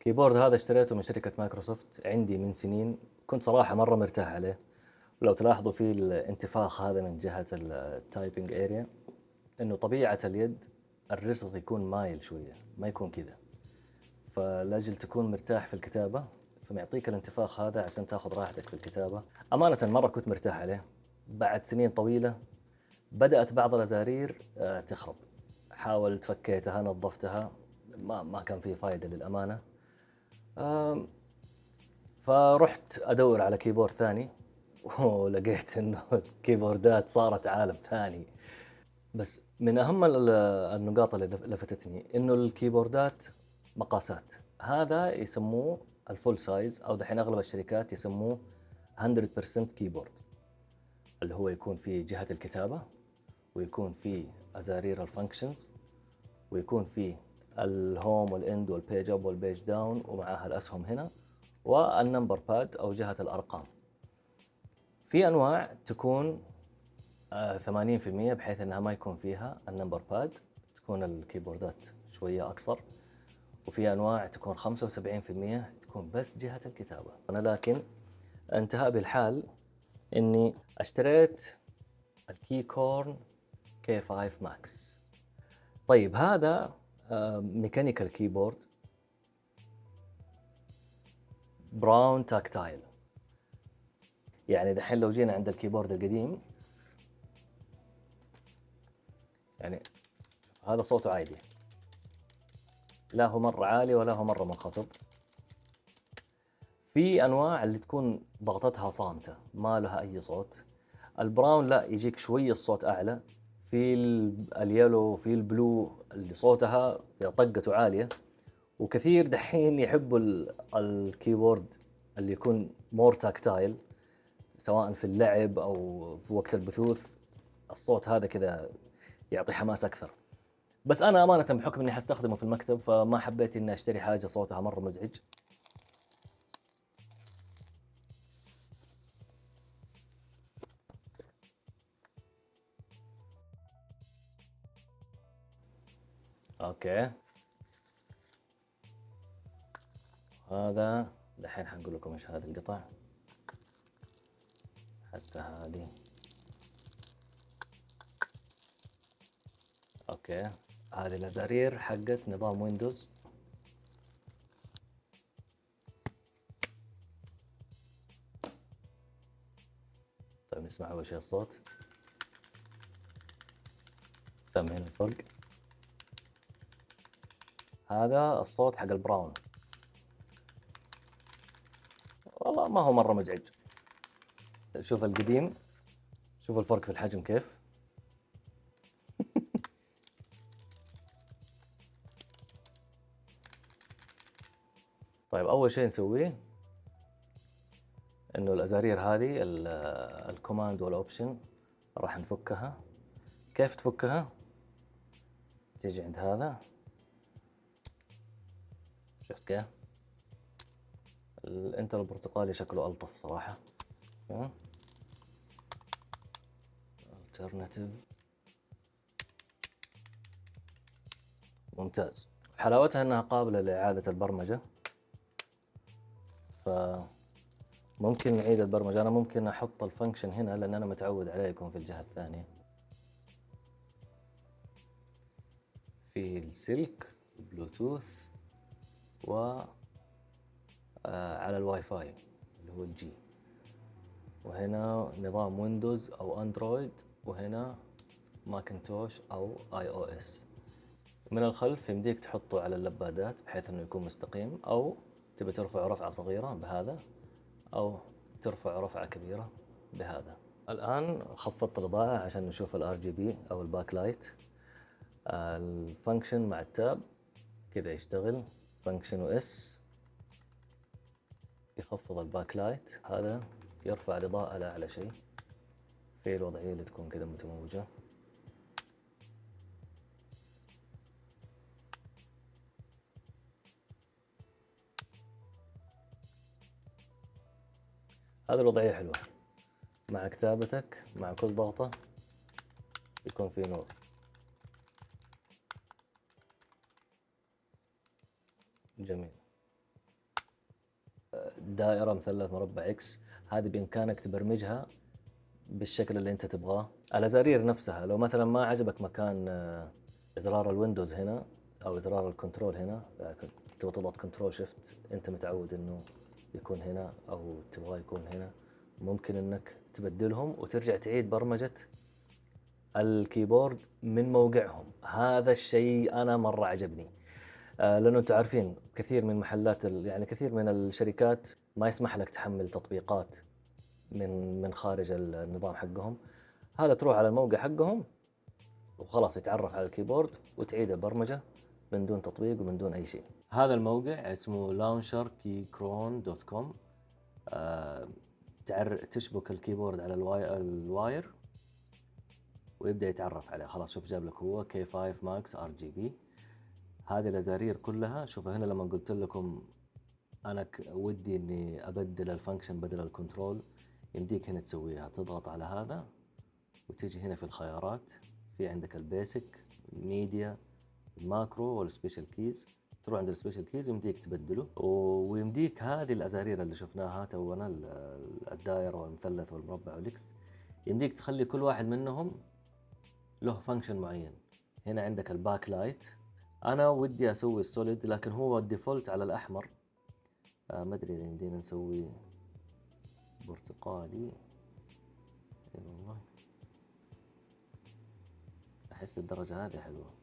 الكيبورد هذا اشتريته من شركة مايكروسوفت عندي من سنين، كنت صراحة مرة مرتاح عليه. ولو تلاحظوا في الانتفاخ هذا من جهة التايبنج اريا، انه طبيعة اليد الرسغ يكون مايل شوية، ما يكون كذا. فلاجل تكون مرتاح في الكتابة، فمعطيك الانتفاخ هذا عشان تاخذ راحتك في الكتابة. أمانة مرة كنت مرتاح عليه. بعد سنين طويلة بدأت بعض الأزارير تخرب. حاولت فكيتها نظفتها، ما كان في فايدة للأمانة. آم، فرحت أدور على كيبورد ثاني ولقيت إنه الكيبوردات صارت عالم ثاني. بس من أهم النقاط اللي لفتتني إنه الكيبوردات مقاسات. هذا يسموه الفول سايز، أو دحين أغلب الشركات يسموه 100% كيبورد، اللي هو يكون فيه جهة الكتابة، ويكون فيه أزارير الفانكشنز، ويكون فيه الهوم والإند والبيج أب والبيج داون، ومعها الأسهم هنا، والنمبر باد أو جهة الأرقام. في أنواع تكون 80%، بحيث أنها ما يكون فيها النمبر باد، تكون الكيبوردات شوية أقصر. وفي أنواع تكون 75% تكون بس جهة الكتابة. أنا لكن انتهى بالحال إني اشتريت الكيكورن K5 ماكس. طيب هذا ميكانيكال كيبورد براون تاكتايل. يعني دحين لو جينا عند الكيبورد القديم، يعني هذا صوته عادي، لا هو مرة عالي ولا هو مرة منخفض. في أنواع اللي تكون ضغطتها صامتة ما لها أي صوت. البراون لا، يجيك شوية الصوت أعلى. في اليلو، في البلو اللي صوتها طقته عالية. وكثير دحين يحبوا الكيبورد اللي يكون مور تاكتايل، سواء في اللعب أو في وقت البثوث. الصوت هذا كذا يعطي حماس أكثر. بس أنا أمانة بحكم إني حستخدمه في المكتب، فما حبيت إني أشتري حاجة صوتها مرة مزعج. أوكي، هذا دحين حنقول لكم إيش هذه القطع. حتى هذه أوكي. هذه الأزارير حقت نظام ويندوز. طيب نسمع أول شيء الصوت، سامعين الفرق؟ هذا الصوت حق البراون، والله ما هو مرة مزعج. شوف القديم، شوف الفرق في الحجم كيف. طيب أول شيء نسويه إنه الأزارير هذه الكوماند والأوبشن راح نفكها. كيف تفكها؟ تيجي عند هذا، شفت كيف؟ الانتر البرتقالي شكله ألطف صراحة. alternative، ممتاز. حلاوتها انها قابلة لإعادة البرمجة، فممكن نعيد البرمجة. انا ممكن احط الفانكشن هنا لان انا متعود عليه يكون في الجهة الثانية. في السلك، بلوتوث، و على الواي فاي اللي هو الجي. وهنا نظام ويندوز او اندرويد، وهنا ماكنتوش او اي او اس. من الخلف يمديك تحطه على اللبادات بحيث انه يكون مستقيم، او تبي ترفع رفعة صغيرة بهذا، او ترفع رفعة كبيرة بهذا. الان خفضت الاضاءة عشان نشوف الار جي بي او الباك لايت. الفانكشن مع التاب كذا يشتغل. فانكشن اس يخفض الباك لايت، هذا يرفع الاضاءة لاعلى شيء في الوضعية اللي تكون كذا متموجة. هذه الوضعية حلوة مع كتابتك، مع كل ضغطة يكون في نور. جميل. دائرة، مثلث، مربع، إكس، هذه بإمكانك تبرمجها بالشكل اللي أنت تبغاه. الأزرار نفسها لو مثلا ما عجبك مكان إزرار الويندوز هنا أو إزرار الكنترول هنا، تبغى تضغط كنترول شيفت، أنت متعود إنه يكون هنا أو تبغاه يكون هنا، ممكن إنك تبدلهم وترجع تعيد برمجة الكيبورد من موقعهم. هذا الشيء أنا مرة عجبني، لأنه أنتم عارفين كثير من محلات يعني كثير من الشركات ما يسمح لك تحمل تطبيقات من خارج النظام حقهم. هذا تروح على الموقع حقهم وخلاص يتعرف على الكيبورد وتعيد البرمجة من دون تطبيق ومن دون أي شيء. هذا الموقع اسمه launcherkeychron.com. تشبك الكيبورد على الواير ويبدأ يتعرف عليه. خلاص شوف جاب لك هو K5 Max RGB. هذه الأزارير كلها شوفوا هنا لما قلت لكم أنا ودي إني أبدل الفانكشن بدل الكنترول، يمديك هنا تسويها، تضغط على هذا وتيجي هنا في الخيارات، في عندك البيسك، ميديا، الماكرو والسبيشال كيز. تروح عند السبيشال كيز يمديك تبدله، ويمديك هذه الأزارير اللي شفناها تونا، الدائرة والمثلث والمربع والإكس، يمديك تخلي كل واحد منهم له فانكشن معين. هنا عندك الباك لايت، أنا ودي أسوي السوليد لكن هو الديفولت على الأحمر. ما أدري إذا يمدينا نسوي برتقالي. اي والله احس الدرجة هذه حلوة.